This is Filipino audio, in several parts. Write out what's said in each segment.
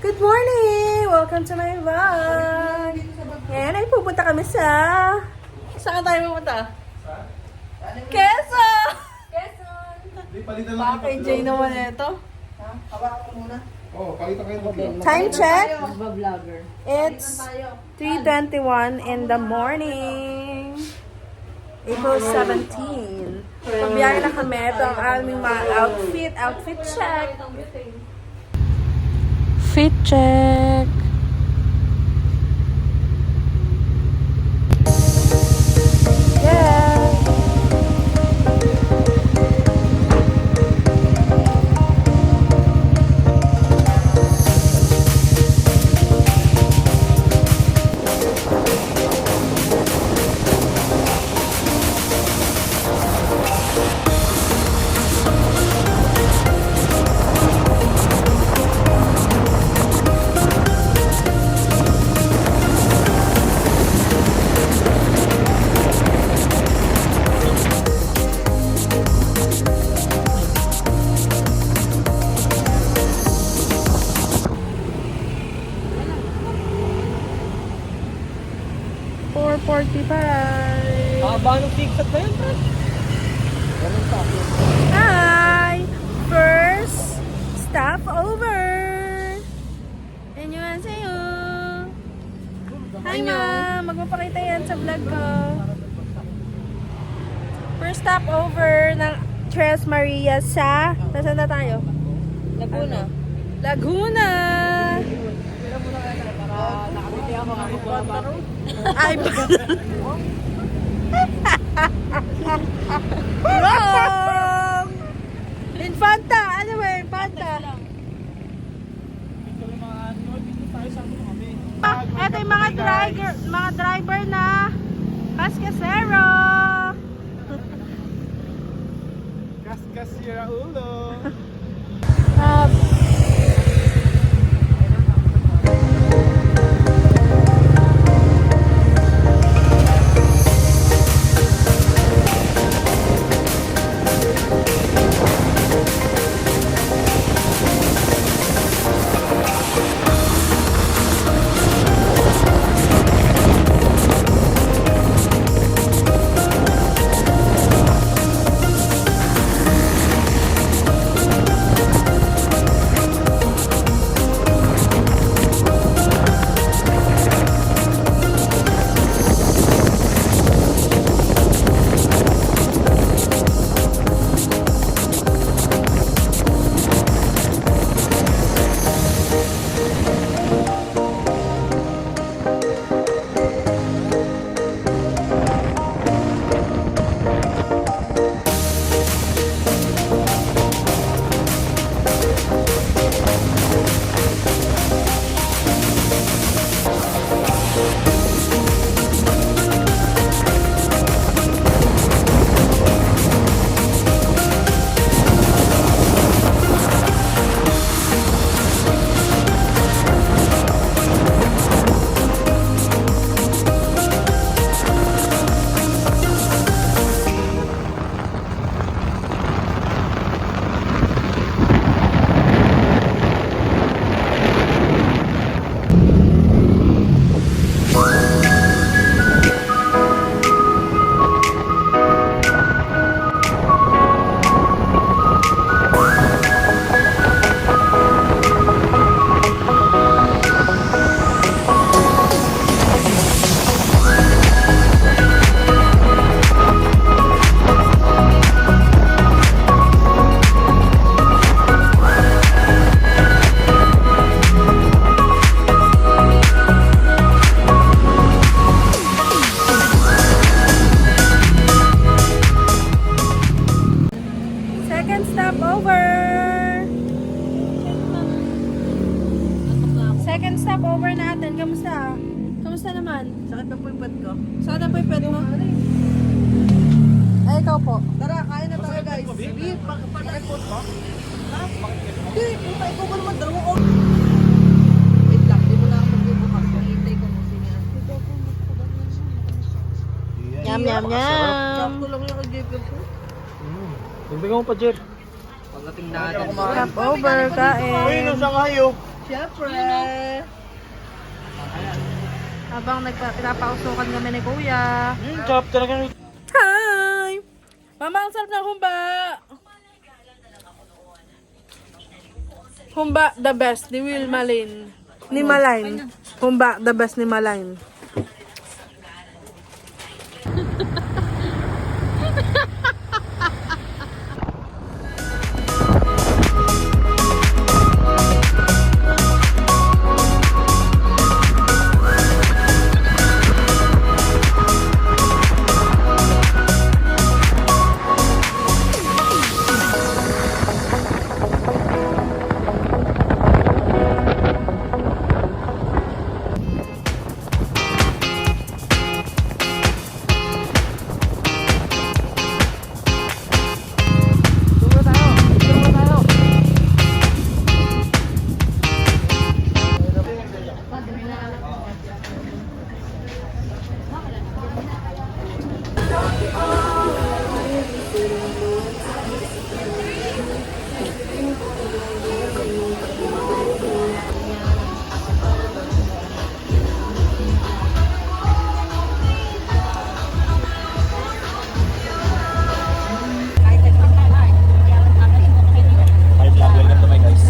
Good morning! Welcome to my vlog! Ngayon ay pupunta kami sa... Saan tayo pupunta? Quezon! Quezon! Bakit Jay naman ito? Hawakan ko muna. Oh, pakita kayo ng Time check! Vlogger. It's 3:21 in the morning. April 17. Pagbiyahe na kami. Ito ang aming mga outfit check. Fit check. Yeah. Haba ng TikTok na yun, bro. Hi! First stop over! Annyeonghaseyo! Hi ma'am! Magpapakita yan sa vlog ko. First stop over ng Tres Maria sa... Nasaan na tayo? Laguna. Laguna! Ay, wrong! Infanta! Ano ba? Infanta? Ito yung mga driver na Kaskasero! Kaskasira ulo. Second stop over! Second stop over natin. Kamusta? Kamusta naman? Sakit na po yung pet ko. Saan na po yung pet mo? Ay, ikaw po. Tara, kain na tayo guys. Sige, pakipot mo. Ha? Hindi, puta, ikaw ba naman dalawa ko? Wait lang, di mo na ako magbubukas. Hintay ko kung sino yan. Yum, yum, yum! Sakto lang yung kag-gipin ko. Tubig mo pa, Jer. Pagdating natin. Stop over, kain. Uy, nasa kayo. Siyempre. Habang pinapausukan kami ni Kuya. Sarap talaga. Hi! Mama, ang sarap ng humba! Humba, the best. Ni Will Malin. Ni Malain. Humba, the best ni Malain. Welcome to my guys.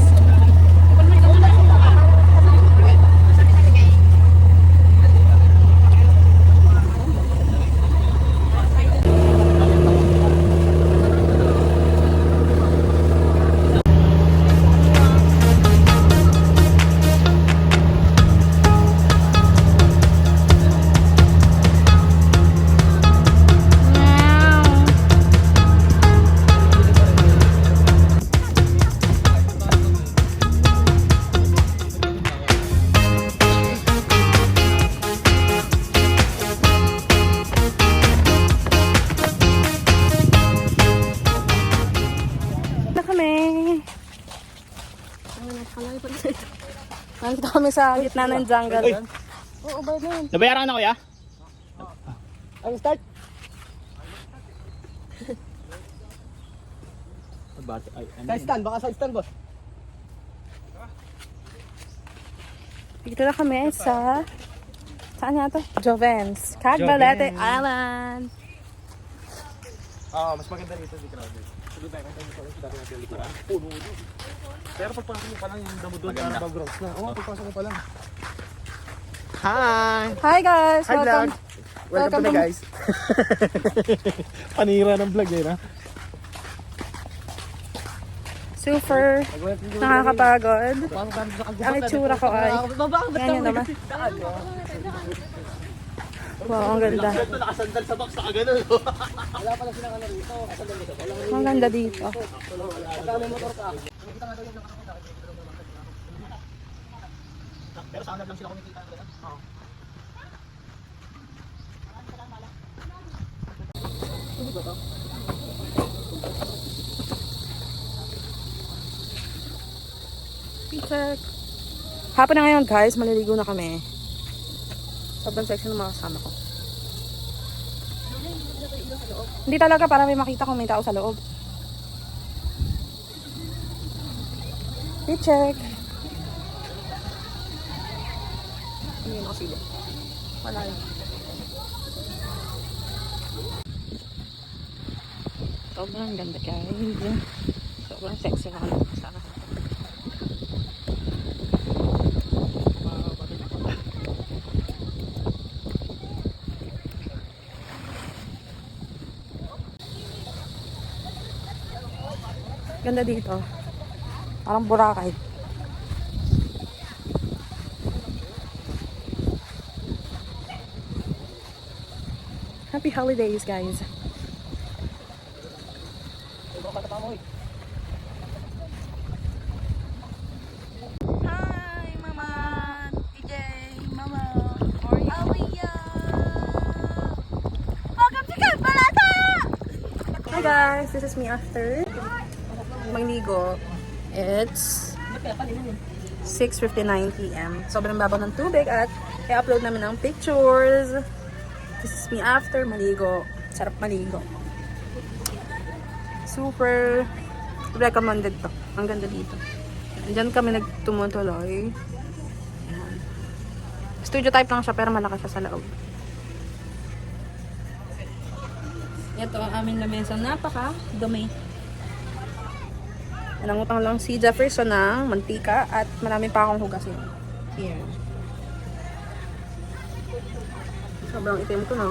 Na kami. Nandito kami sa gitna ng jungle. Uy. Oo, ba yun? Nabayaran na kuya? Ang start. Side stand, baka side stand boss. Dito na kami sa... Saan nga to? Jovens. Cagbalete Island. Mas maganda dito di crowded. Tuloy tayo kasi dito dati natin likuran. Puno dito. Pero pagpasok mo pa lang yung damo doon para backgrounds na. Oo, pagpasok mo pa lang. Hi! Hi guys! Hi, Welcome. Welcome to my guys. Panira ng vlog eh na. Super nakakapagod. Ang itsura ko ay... Ganyan naman. Wow, ang ganda. Nakasandal sa box na kagano. Ang ganda dito. Pero saan lang sila kumikita ng gano'n? Oo. Check. Hapon na ngayon guys, maliligo na kami. Sobrang sexy ng mga kasama ko. Hindi talaga para may makita kung may tao sa loob. Check. Hindi mo kasi wala yun. Sobrang ganda guys. Sobrang sexy na mga kasama. Ganda dito. Parang Boracay. Happy holidays, guys. Hi, Mama. DJ, Mama. How are you? Welcome to Cagbalete! Hi guys, this is me after mangligo. It's 6:59 PM. Sobrang babaw ng tubig at i-upload namin ng pictures. This is me after maligo. Sarap maligo. Super recommended to. Ang ganda dito. Diyan kami nagtumutuloy. Ayan. Studio type lang siya pero malakas siya sa loob. Ito ang aming lamesa. Napaka-dumi. Nangutang lang si Jefferson ng mantika at marami pa akong hugasin. Here. Sobrang itim ko na.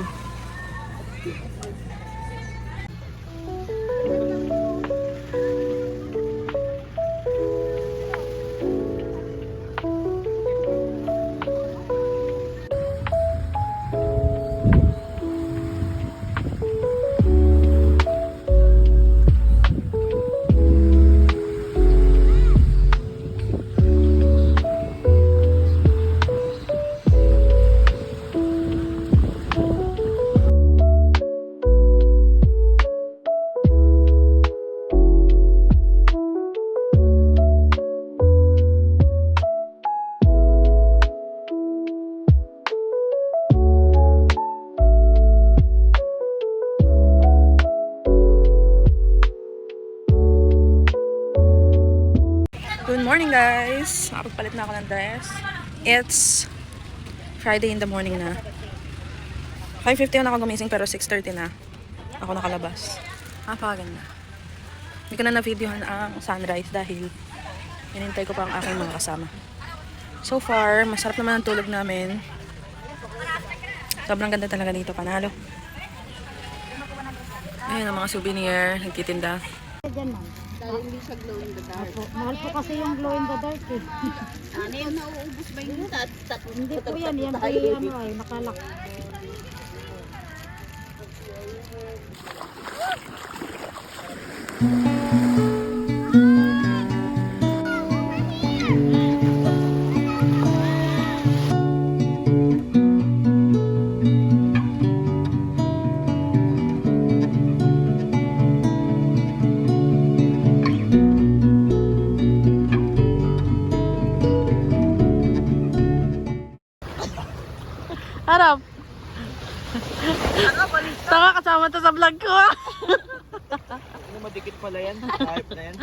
Good morning guys! Nakapagpalit na ako ng dress. It's Friday in the morning na. 5:50 na ako gumising pero 6:30 na ako nakalabas. Napakaganda. Hindi ko na na-videohan ang sunrise dahil hinintay ko pa ang aking mga kasama. So far, masarap naman ang tulog namin. Sobrang ganda talaga dito, panalo. Ayun ang mga souvenir, nagtitinda. Dyan, ma'am. Dahil hindi siya glow in the dark. Opo. Mahal po kasi yung glow in the dark eh. Ano yung nauubos ba yung Hindi po yan. Yan po yung ano ay nakalak. Harap! Taka kasama to sa vlog ko. Ano, madikit pala yan. Hype na yan.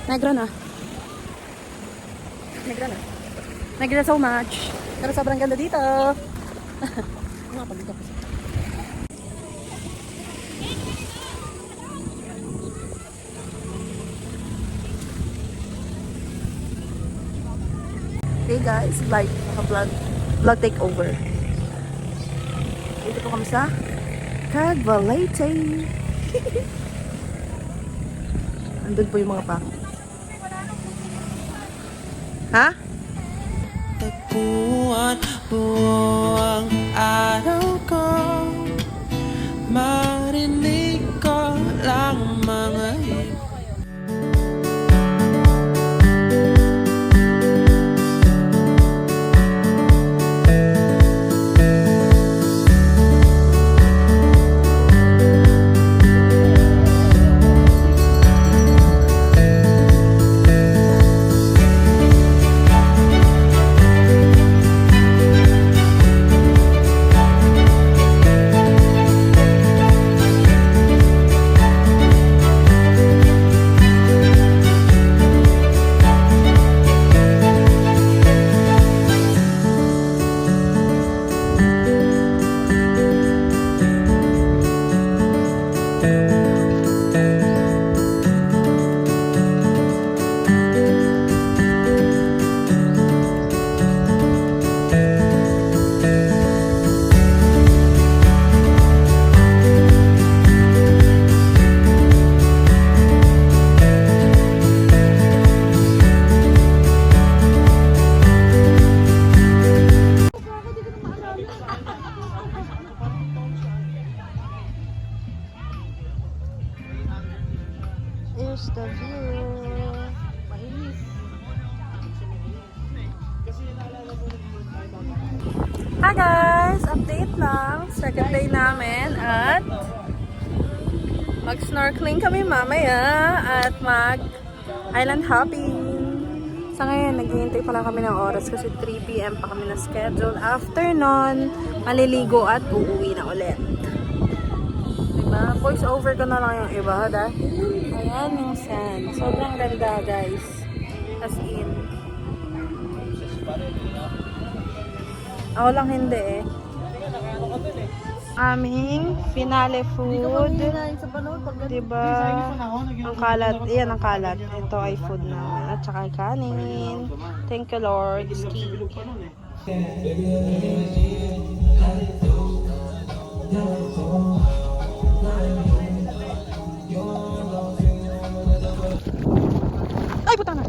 Negro na. Thank you so much. Pero sobrang ganda dito. Ano pa dito? Hey guys, vlog takeover. Dito po kami sa Cagbalete. Andun po yung mga pa. Ha? Tagpuan buo ang araw ko, marinig ko lang ang mga Here's the view. Hi guys! Update lang. Second day namin at mag-snorkeling kami mamaya at mag-island hopping. Sa ngayon, naghihintay pa lang kami ng oras kasi 3 PM pa kami na schedule. After nun, maliligo at uuwi na ulit. Diba? Voice over ko na lang yung iba. Dahil ayan yung sand. Sobrang ganda guys. As in. Ako lang hindi eh. Aming finale food. Diba? Ang kalat. Yan ang kalat. Ito ay food namin. At saka kanin. Thank you Lord. Ski. Ay, puta na!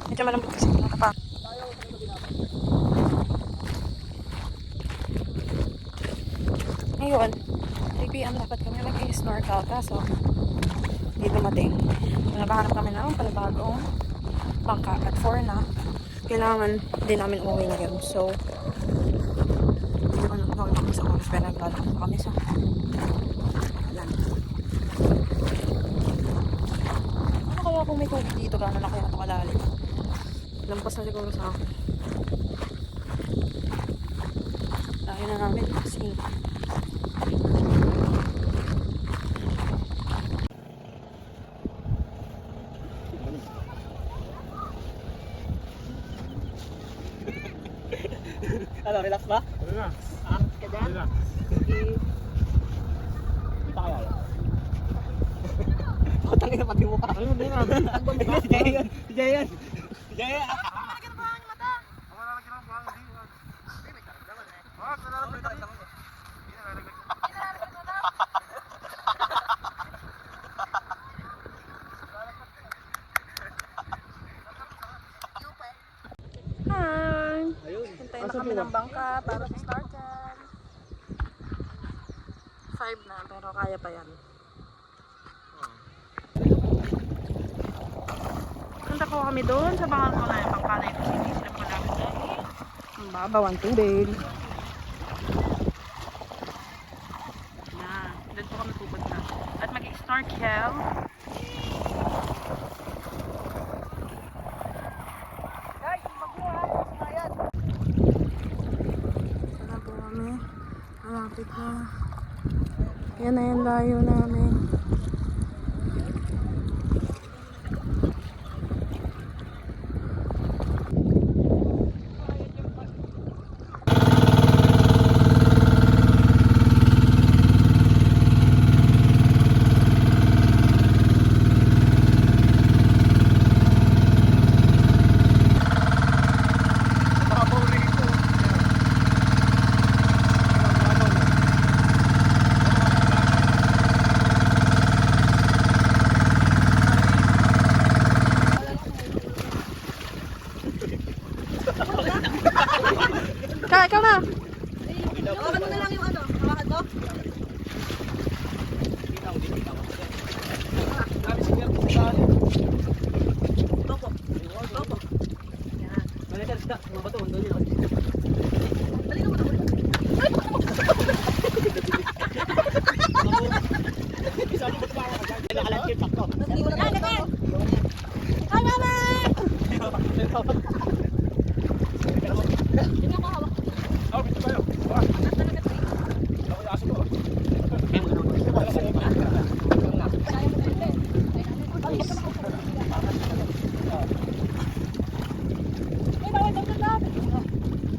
Medyo malambot kasi yung kapag. Ngayon, 3 PM dapat kami mag-snorkel kaso hindi dumating. Naghahanap kami ng panibagong bangka at 4 na. Kailangan din namin umuwi ngayon. So, hindi ko na kami sa oras pero naglalakad na kami sa land. Ano kaya kung may tubig dito? Gano'n na kaya ito kalalim? Lampas na siguro sa akin. Dahil na namin kasi Ano, relax ba? Relax. Ah, ka dyan? Relax. Hindi pa kaya. Putangin na pati mo ka. Ayun, hindi na. Si Jay yun. Si Jay yun. Si Jay yun. hi! Hintayin na kami ng bangka para sa snorkel. 5 na, pero kaya pa yan. Punta ko kami doon sa bangka ko na yung bangka na yun kasi hindi sila makalapit dahil ang babaw ang tubig. Na, Doon po kami pupunta. At mag-snorkel. Sana po kami. Malapit na. Yan na yung layo namin. Kaya, ikaw na! Hawakan mo na lang yung ano. Hawakan to. Topo. Topo. Dali ka muna. Dali mo na lang. Ay, mama!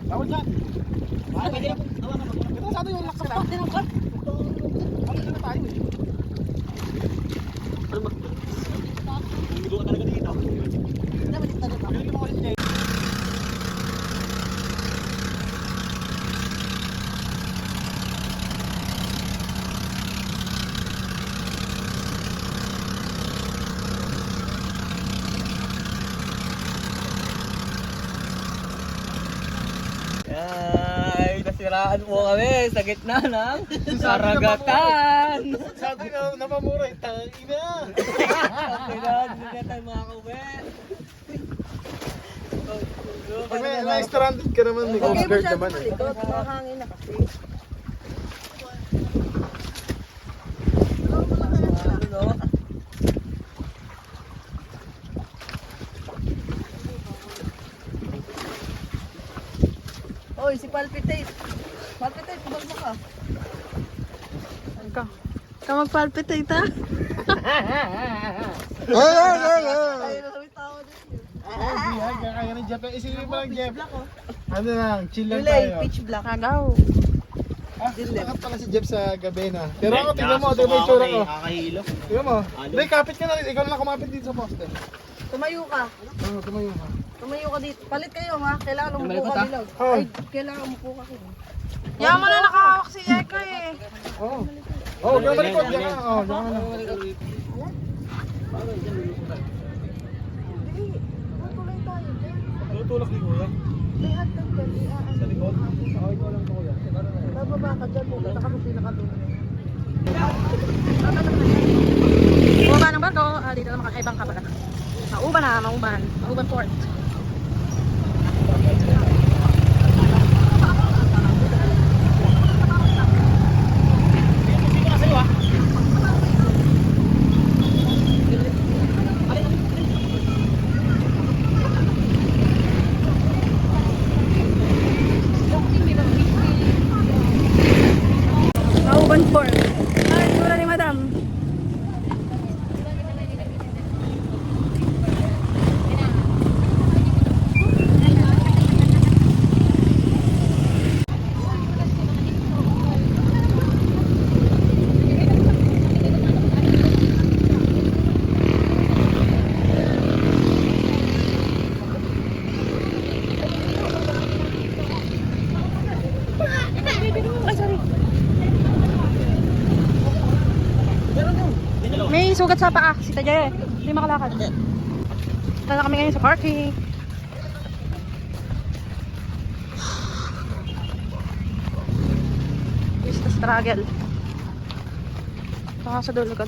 Bawal dyan. Ito sa atin yung laksa na. Ano na tayo eh. Hindi ka talaga dito. Galing mo kasi dyan. Ay, nasiraan po kami sa gitna ng karagatan. Sabi na napamura yung tangina. Kailangan hindi na tayo makakauwi. Pag may stranded ka naman, may coast naman eh. Mahangin na kasi. Oy, si Palpitate. Palpitate, kumalma ka. Ikaw mag-palpitate, ha? Ayun na may tao dito. Ay, kaya ng Jeff. Isipin mo lang, Jeff. Ano lang, chill lang Delay, tayo. pitch black. Agaw. Lakat pala si Jeff sa gabi na. Pero ako, tingnan mo, tingnan mo yung tsura ko. Kakahilo. Tingnan mo. Hindi, kapit ka na rin. Ikaw na lang kumapit dito sa poste. Tumayo ka. Oo, tumayo ka. Tumayo ka dito. Palit kayo ha. Kailangan umupo ka dilaw. Oo. Ay, kailangan umupo ka. Yaman na nakahawak si Eka eh. Oo. Oo, diyan malikod. Diyan ka. Oo, diyan ka na. Tuloy tayo. Tutulak ni Kuya. Lihat ng dali. Sa likod. Okay, ikaw lang to, Kuya. Bababa ka dyan. Pupunta ka kung pinakadulo. Bumaba ng barko. Dito na makakaibang ka pala. Mauban na, mauban. Mauban port. Mauban port. Ay, sura ni Madam. May sugat sa paa, si Taje. Hindi makalakad. Punta na kami ngayon sa parking. Just the struggle. Ito nga sa dulo ko.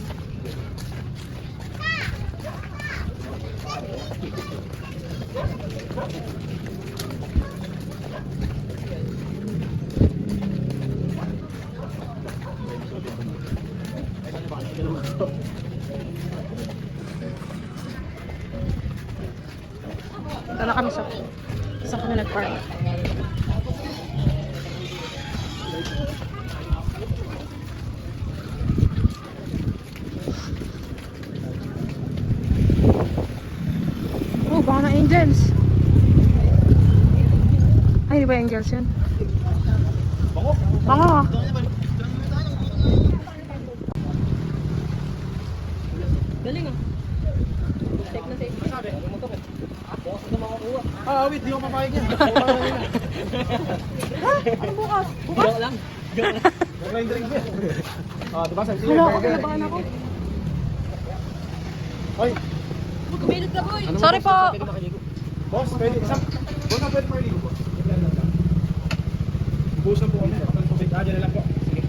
Ito na kami sa kami nag-park. Oh, baka na angels. Ay, di ba angels yun? Bango ah. Galing ah. Safe na safe. Wait, di ko papayag yan. Ano bukas? Joke lang. Nag-line drink yan. Diba sabi Hala, ako kinabahan ako. Hoy, Kumilit ka boy. Sorry po. boss, pwede. Boss na pwede maligo, boss. Busan po kami. Kapag tubig. Dyan na lang po. Sige.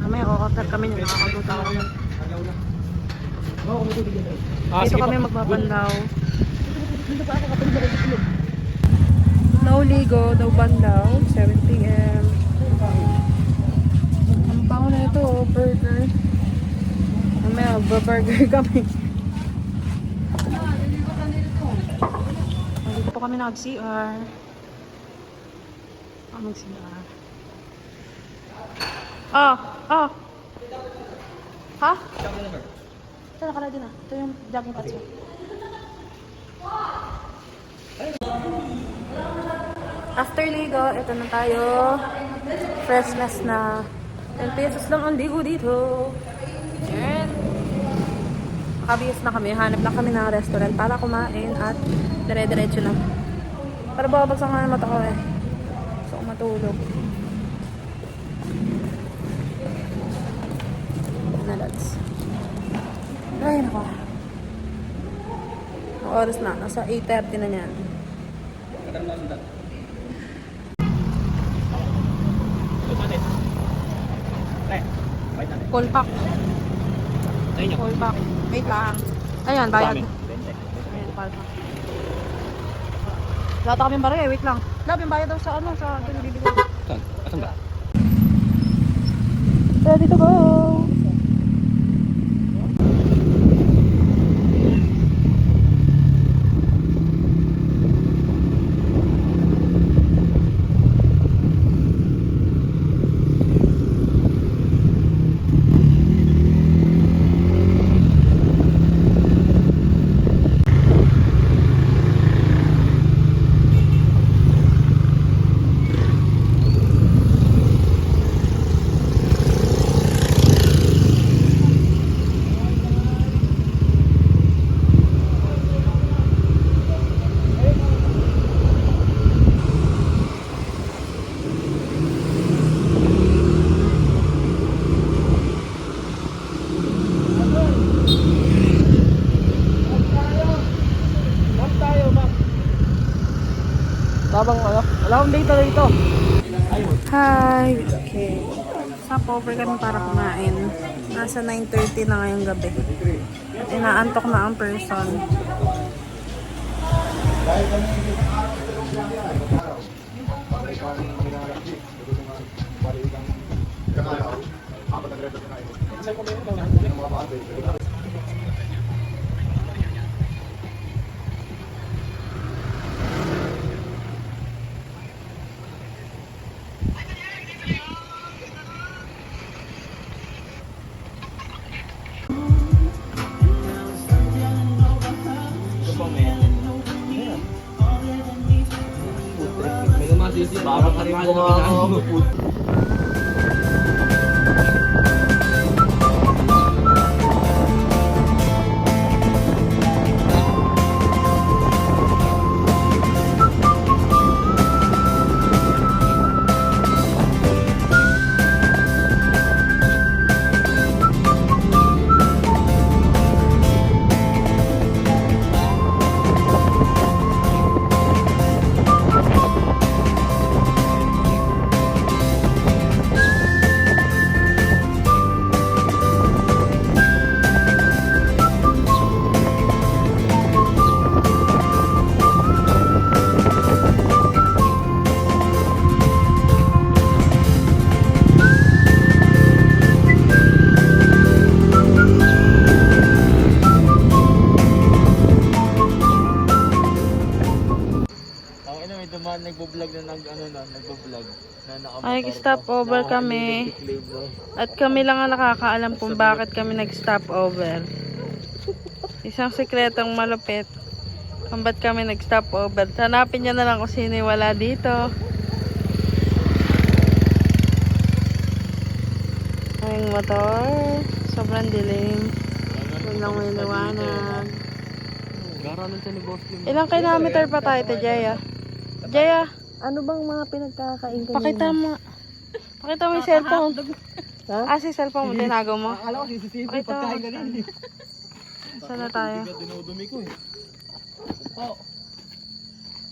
Mamaya kukakter kami nyo. Nakakaguta ako. Dito kami magbabandaw. Nauligo, daw bandaw. 7 p.m. Ang pango na ito, oh, burger. Mamaya, burger kami. Dito po kami nag-CR. Mag-CR. Ah! Ah! Ha? Ito, nakalagay na. Ito yung jogging pants mo. After ligo, ito na tayo. Freshness na. 10 pesos lang ang ligo dito. Yan. Makabihis na kami. Hanap lang kami ng restaurant para kumain at dire-diretso na. Para babagsak nga yung mata ko eh. Gusto ko matulog. Nalads. Ay, nako. Ang oras na. Nasa 8:30 na yan. Full pack. Full pack. Wait lang. Ayan, bayad. Ayan, full pack. Wala kami barya, wait lang. Lab, yung bayad daw sa ano, sa pinibili ko. Saan? Asan ba? Ready to go! Babang ano? Wala akong data dito. Hi! Okay. Stopover kami para kumain. Nasa 9:30 na ngayong gabi. At inaantok na ang person. Bawat hariwa na namin. nag-vlog na nagbo-vlog na nakamotor. Ay, stop over kami. At kami lang ang nakakaalam kung bakit kami nag-stop over. Isang sekretong malupit kung ba't kami nag-stop over. Hanapin nyo na lang kung sino yung wala dito. Aming motor. Sobrang dilim. Walang may liwanag. Garanan siya ni Boss Lim. Ilang kilometer pa tayo, te Jaya? Jaya, Ano bang mga pinagkakain kanina? pakita mo. Pakita mo yung cellphone. Ah, si cellphone mo, tinago mo. Akala ko sisisipi Pakita mo. pagkain kanina. Saan na tayo? Dinudumi ko eh.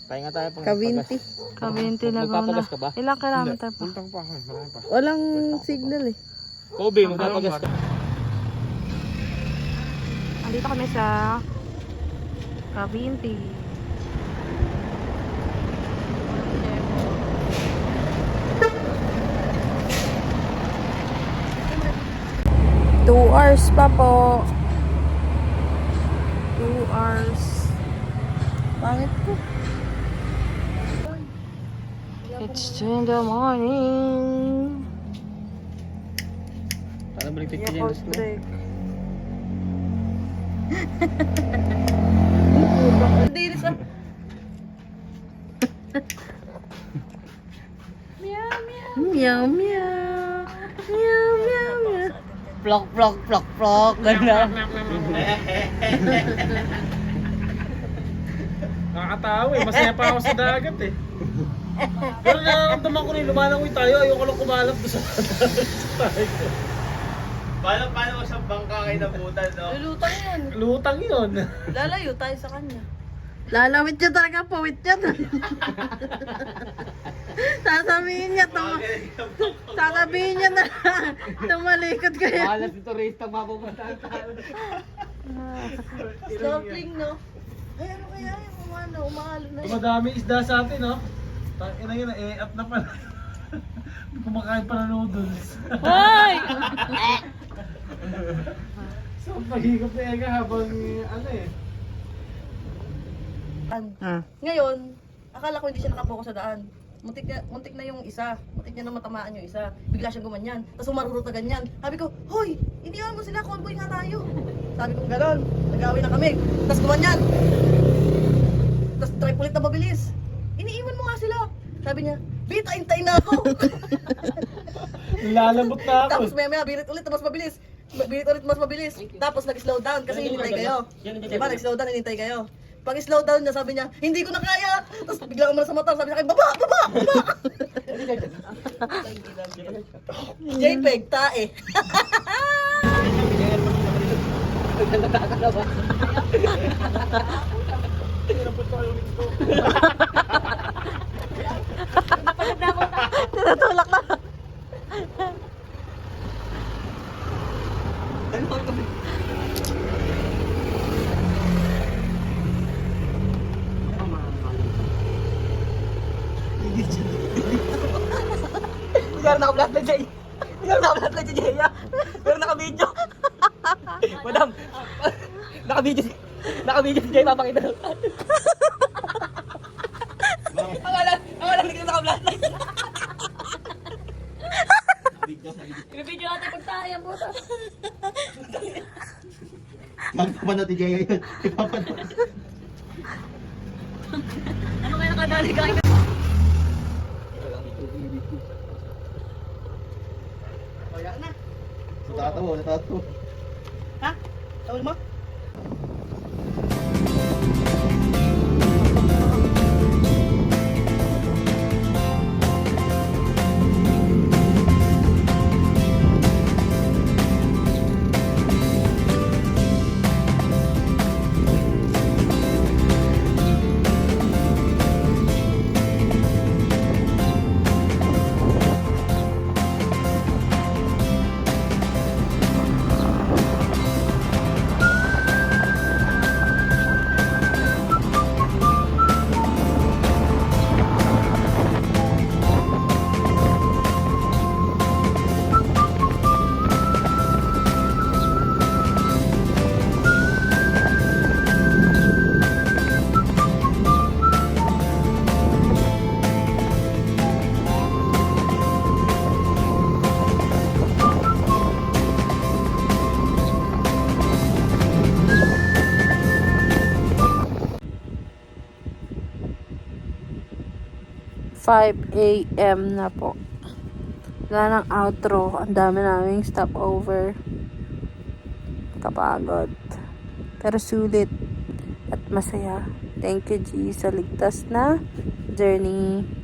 Pahinga tayo pang Kabinti. Kabinti Laguna. Magpapagas ka ba? Ilang kilometer pa? Puntang pa ako eh. Marami pa. Walang signal eh. Kobe, magpapagas ka. Andito kami sa Kabinti. 2 hours pa po. 2 hours. Pangit ko. It's in the morning. Para balik Yeah, post break. Dinis ah. Meow, meow. Meow, meow, meow. Plok, plok, plok, plok. Ganda. Nakakatawa eh. Masaya pa ako sa dagat eh. Pero nakakamdaman ko rin, lumalangoy tayo. Ayoko lang kumalap doon sa tayo. Paano ko sa bangka kayo nabutan, no? Lulutang yan. Lutang yun. Lalayo tayo sa kanya. Lalawit niya talaga, pawit yan. Sasabihin niya, sasabihin niya na tumalikod kayo. Malas ito race tang mapupuntahan tayo. Snorkeling, no? Ay, ano kaya yung umahalo na yun? Madami isda sa atin, no? Ina yun, up na pala. Kumakain pa ng noodles. Hoy! So, paghigop na ega habang ano eh. Ngayon, akala ko hindi siya nakapokus sa daan. Muntik na yung isa. Muntik niya na matamaan yung isa. Bigla siyang gumanyan. Tapos umarurot na ganyan. Sabi ko, hoy, iniwan mo sila, convoy nga tayo. Sabi ko, gano'n. Nag-away na kami. Tapos gumanyan. Tapos try ulit na mabilis. Iniiwan mo nga sila. Sabi niya, bitain-tain na ako. Lalambot na ako. Tapos maya birit ulit na mas mabilis. Birit ulit mas mabilis. Tapos nag-slow down kasi hinintay kayo. Diba, nag-slow down, hinintay kayo. Pag slow down niya, sabi niya, hindi ko na kaya. Tapos bigla umala sa motor, sabi niya, baba, baba, baba. JPEG, tae. Tinutulak na. Pero naka-vlog na Jay. Pero naka-vlog na Jay. Pero naka-video. Madam, naka-video si Jay, papakita. Ang alam, hindi ka naka-vlog na. Ibibidyo natin pag tayo, buta. Magpapanood ni Jaya yun. Ipapanood. Ano kaya nakadali ka? Kaya na. Natatawa. Ha? Tawal mo? 5 a.m. na po. Wala ng outro. Ang dami naming stopover. Kapagod. Pero sulit. At masaya. Thank you, G, sa ligtas na journey.